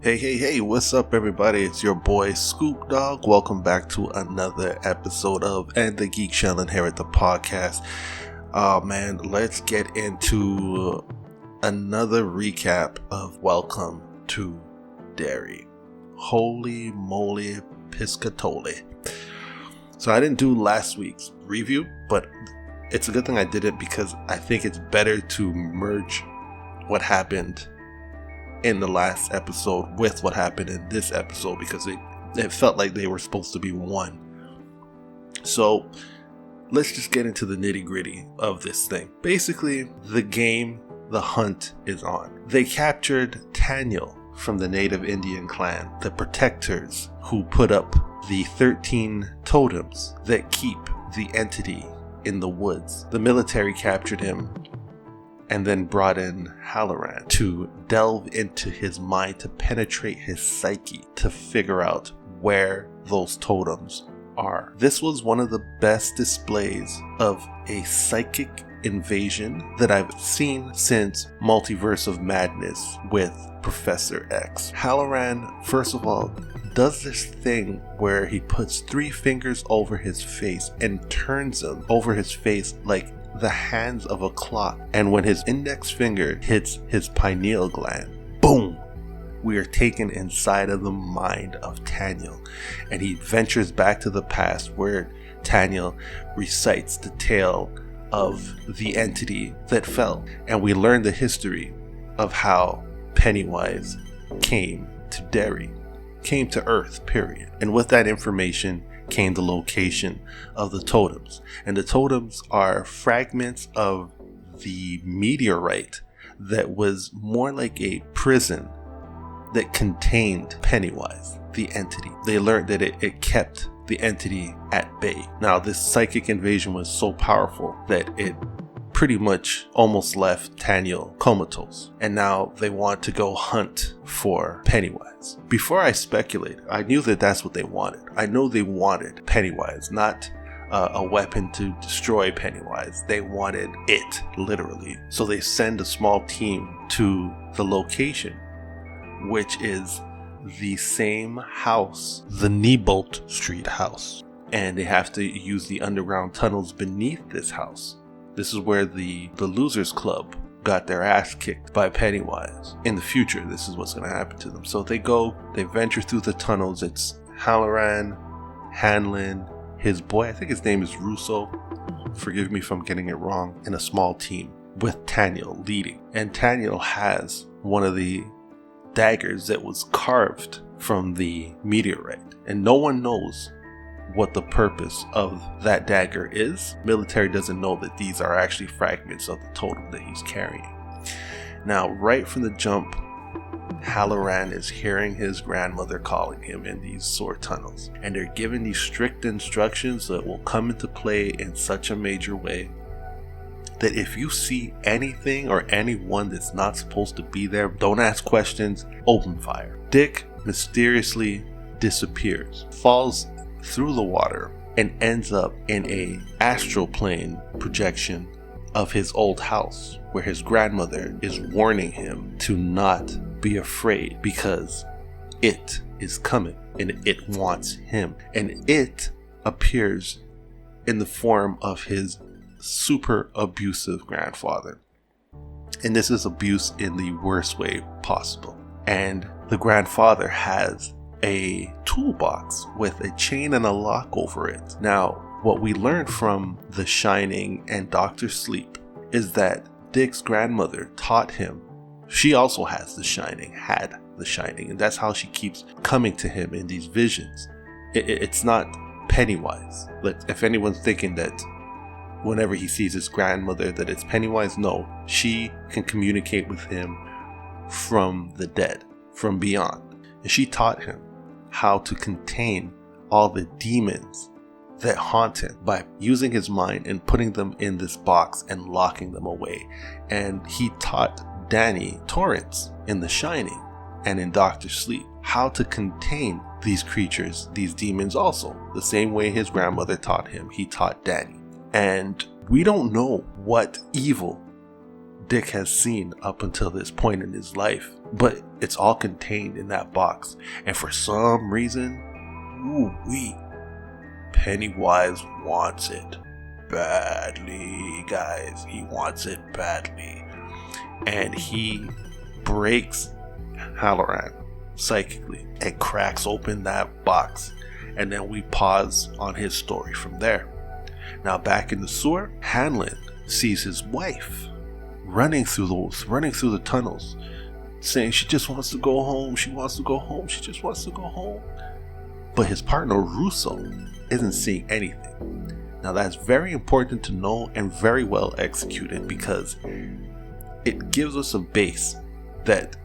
Hey, what's up, everybody? It's your boy Scoop Dog. Welcome back to another episode of And the Geek Shall Inherit the podcast. Oh man, let's get into another recap of Welcome to Derry. Holy moly piscatole. So I didn't do last week's review, but it's a good thing I did it because I think it's better to merge what happened in the last episode with what happened in this episode, because it felt like they were supposed to be one. So let's just get into the nitty gritty of this thing. Basically, the hunt is on. They captured Daniel from the native Indian clan, the protectors who put up the 13 totems that keep the entity in the woods. The military captured him and then brought in Halloran to delve into his mind, to penetrate his psyche, to figure out where those totems are. This was one of the best displays of a psychic invasion that I've seen since Multiverse of Madness with Professor X. Halloran, first of all, does this thing where he puts 3 fingers over his face and turns them over his face like the hands of a clock, and when his index finger hits his pineal gland, boom, we are taken inside of the mind of Daniel, and he ventures back to the past where Daniel recites the tale of the entity that fell, and we learn the history of how Pennywise came to Derry, came to Earth, period. And with that information came the location of the totems. And the totems are fragments of the meteorite that was more like a prison that contained Pennywise, the entity. They learned that it kept the entity at bay. Now, this psychic invasion was so powerful that it pretty much almost left Daniel comatose, and now they want to go hunt for Pennywise. Before I speculate, I knew that that's what they wanted. I know they wanted Pennywise, not a weapon to destroy Pennywise. They wanted it, literally. So they send a small team to the location, which is the same house, the Nebolt Street house, and they have to use the underground tunnels beneath this house. This is where the Losers Club got their ass kicked by Pennywise. In the future, this is what's going to happen to them. So they venture through the tunnels. It's Halloran, Hanlon, his boy, I think his name is Russo, forgive me if I'm getting it wrong, and a small team with Daniel leading. And Daniel has one of the daggers that was carved from the meteorite, and no one knows what the purpose of that dagger is. Military doesn't know that these are actually fragments of the totem that he's carrying. Now, right from the jump, Halloran is hearing his grandmother calling him in these sewer tunnels, and they're given these strict instructions that will come into play in such a major way that if you see anything or anyone that's not supposed to be there, don't ask questions, open fire. Dick mysteriously disappears, falls through the water, and ends up in a astral plane projection of his old house, where his grandmother is warning him to not be afraid because it is coming and it wants him. And it appears in the form of his super abusive grandfather. And this is abuse in the worst way possible. And the grandfather has a toolbox with a chain and a lock over it. Now, what we learned from The Shining and Dr. Sleep is that Dick's grandmother taught him. She also had the Shining, and that's how she keeps coming to him in these visions. It's not Pennywise. If anyone's thinking that whenever he sees his grandmother that it's Pennywise, no, she can communicate with him from the dead, from beyond. And she taught him how to contain all the demons that haunt him by using his mind and putting them in this box and locking them away. And he taught Danny Torrance in The Shining and in Dr. Sleep how to contain these creatures, these demons also. The same way his grandmother taught him, he taught Danny. And we don't know what evil Dick has seen up until this point in his life. But it's all contained in that box. And for some reason, Pennywise wants it badly, guys. He wants it badly. And he breaks Halloran psychically and cracks open that box. And then we pause on his story from there. Now back in the sewer, Hanlon sees his wife running through the tunnels, saying she just wants to go home, she just wants to go home. But his partner Russo isn't seeing anything. Now that's very important to know and very well executed, because it gives us a base that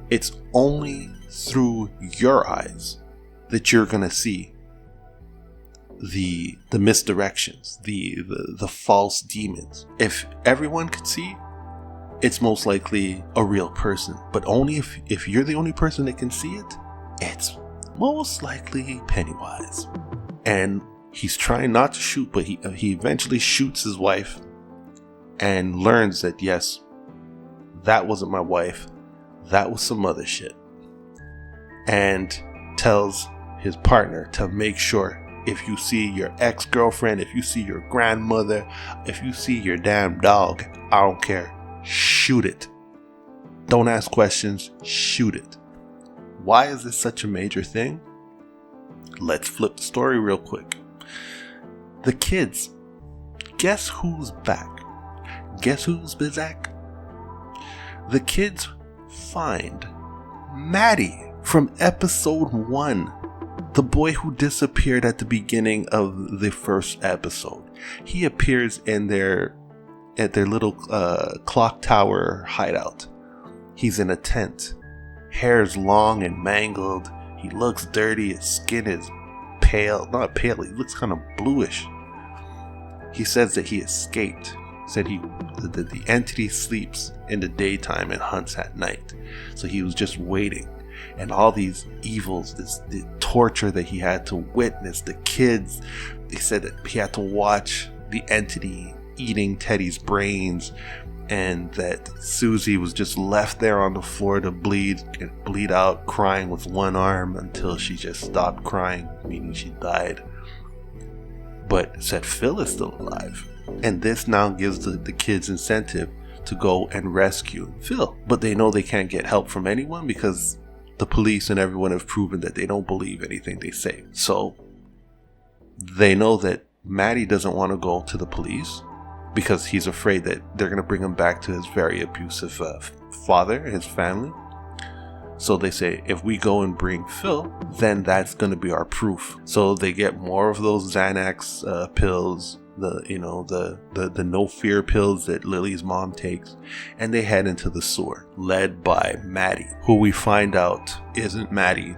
it's only through your eyes that you're gonna see the misdirections, the false demons. If everyone could see, it's most likely a real person. But only if you're the only person that can see it, it's most likely Pennywise. And he's trying not to shoot, but he eventually shoots his wife and learns that yes, that wasn't my wife, that was some other shit. And tells his partner to make sure, if you see your ex-girlfriend, if you see your grandmother, if you see your damn dog, I don't care, shoot it. Don't ask questions, shoot it. Why is this such a major thing? Let's flip the story real quick. The kids, guess who's back? Guess who's back? The kids find Maddie from episode 1. The boy who disappeared at the beginning of the first episode. He appears at their little clock tower hideout. He's in a tent. Hair's long and mangled. He looks dirty. His skin is pale. Not pale, he looks kind of bluish. He says that he escaped. Said the entity sleeps in the daytime and hunts at night. So he was just waiting. And all these evils, the torture that he had to witness, the kids, they said that he had to watch the entity eating Teddy's brains, and that Susie was just left there on the floor to bleed out, crying with one arm until she just stopped crying, meaning she died. But said Phil is still alive. And this now gives the kids incentive to go and rescue Phil. But they know they can't get help from anyone because the police and everyone have proven that they don't believe anything they say. So they know that Maddie doesn't want to go to the police because he's afraid that they're going to bring him back to his very abusive father, his family. So they say, if we go and bring Phil, then that's going to be our proof. So they get more of those Xanax pills, the no fear pills that Lily's mom takes, and they head into the sewer, led by Maddie, who we find out isn't Maddie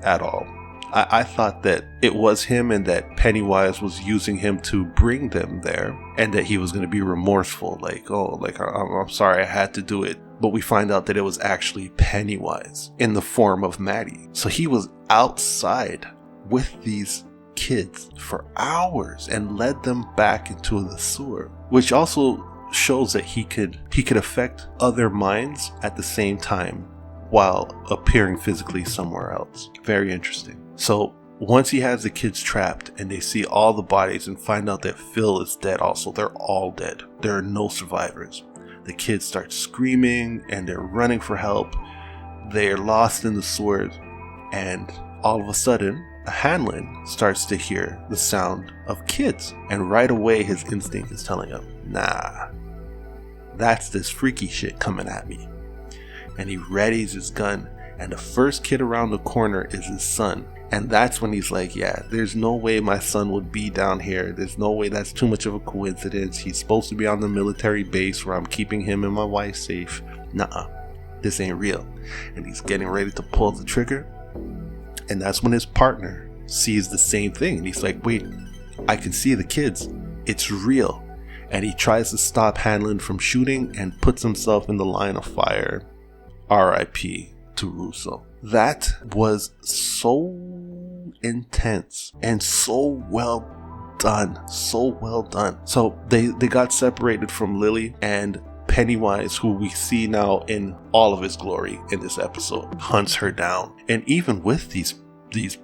at all. I thought that it was him and that Pennywise was using him to bring them there, and that he was going to be remorseful, I'm sorry I had to do it. But we find out that it was actually Pennywise in the form of Maddie. So he was outside with these kids for hours and led them back into the sewer, which also shows that he could affect other minds at the same time while appearing physically somewhere else. Very interesting. So once he has the kids trapped and they see all the bodies and find out that Phil is dead also, they're all dead. There are no survivors. The kids start screaming and they're running for help. They're lost in the sewers, and all of a sudden, Hanlon starts to hear the sound of kids, and right away his instinct is telling him, nah, that's this freaky shit coming at me. And he readies his gun, and the first kid around the corner is his son. And that's when he's like, yeah, there's no way my son would be down here. There's no way, that's too much of a coincidence. He's supposed to be on the military base where I'm keeping him and my wife safe. Nuh-uh, this ain't real. And he's getting ready to pull the trigger. And that's when his partner sees the same thing. And he's like, wait, I can see the kids. It's real. And he tries to stop Hanlon from shooting and puts himself in the line of fire. R.I.P. to Russo. That was so intense and so well done. So they got separated from Lily, and Pennywise, who we see now in all of his glory in this episode, hunts her down. And even with these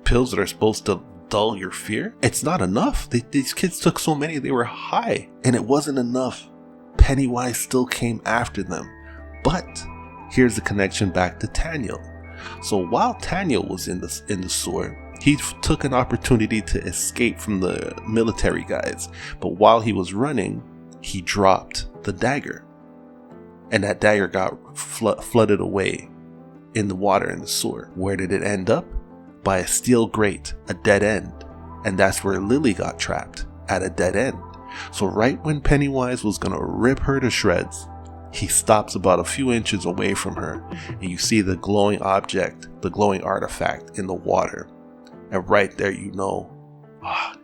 pills that are supposed to dull your fear, it's not enough. These kids took so many, they were high, and it wasn't enough. Pennywise still came after them. But here's the connection back to Daniel. So while Daniel was in the sewer, he took an opportunity to escape from the military guys. But while he was running, he dropped the dagger, and that dagger got flooded away in the water in the sewer. Where did it end up? By a steel grate, a dead end. And that's where Lily got trapped, at a dead end. So right when Pennywise was gonna rip her to shreds, he stops about a few inches away from her, and you see the glowing object, the glowing artifact in the water. And right there you know,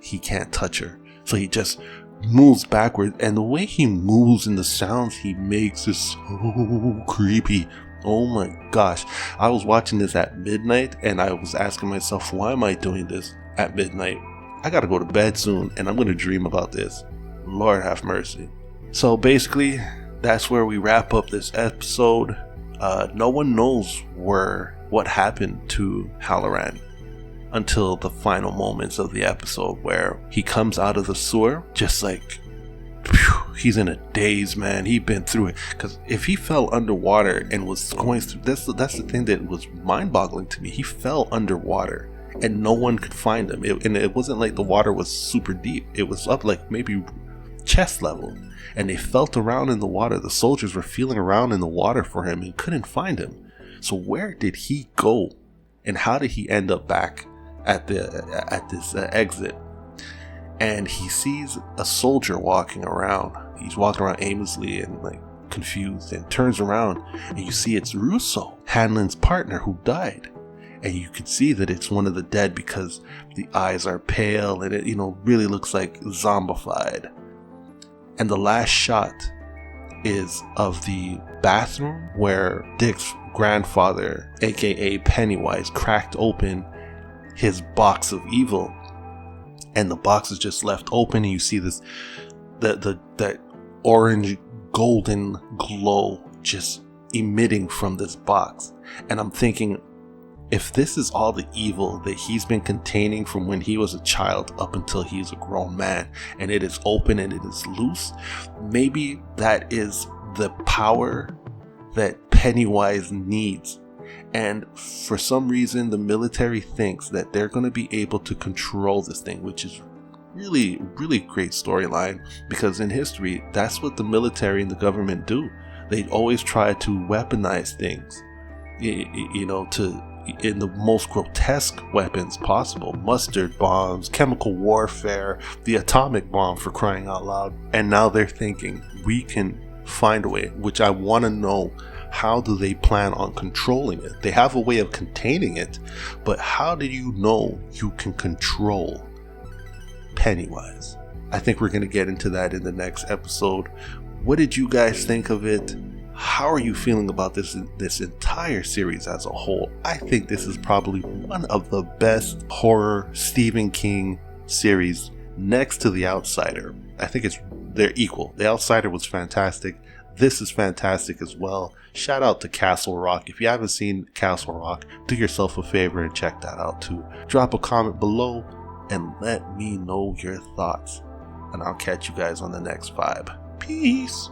he can't touch her. So he just moves backwards, and the way he moves and the sounds he makes is so creepy. Oh my gosh. I was watching this at midnight, and I was asking myself, why am I doing this at midnight? I gotta go to bed soon, and I'm gonna dream about this. Lord have mercy. So basically, that's where we wrap up this episode. No one knows what happened to Halloran until the final moments of the episode, where he comes out of the sewer just like, he's in a daze, man. He'd been through it. Because if he fell underwater and was going through, that's the thing that was mind-boggling to me. He fell underwater and no one could find him. And it wasn't like the water was super deep. It was up like maybe chest level. And they felt around in the water. The soldiers were feeling around in the water for him and couldn't find him. So where did he go? And how did he end up back at this exit? And he sees a soldier walking around. He's walking around aimlessly and like confused, and turns around and you see it's Russo, Hanlon's partner, who died. And you can see that it's one of the dead because the eyes are pale and it, really looks like zombified. And the last shot is of the bathroom where Dick's grandfather, aka Pennywise, cracked open his box of evil. And the box is just left open, and you see this that orange golden glow just emitting from this box. And I'm thinking, if this is all the evil that he's been containing from when he was a child up until he's a grown man, and it is open and it is loose, maybe that is the power that Pennywise needs. And for some reason, the military thinks that they're going to be able to control this thing, which is really, really great storyline, because in history, that's what the military and the government do. They always try to weaponize things, in the most grotesque weapons possible. Mustard bombs, chemical warfare, the atomic bomb, for crying out loud. And now they're thinking, we can find a way, which I want to know. How do they plan on controlling it? They have a way of containing it, but how do you know you can control Pennywise? I think we're going to get into that in the next episode. What did you guys think of it? How are you feeling about this entire series as a whole? I think this is probably one of the best horror Stephen King series, next to The Outsider. I think they're equal. The Outsider was fantastic. This is fantastic as well. Shout out to Castle Rock. If you haven't seen Castle Rock, do yourself a favor and check that out too. Drop a comment below and let me know your thoughts. And I'll catch you guys on the next vibe. Peace.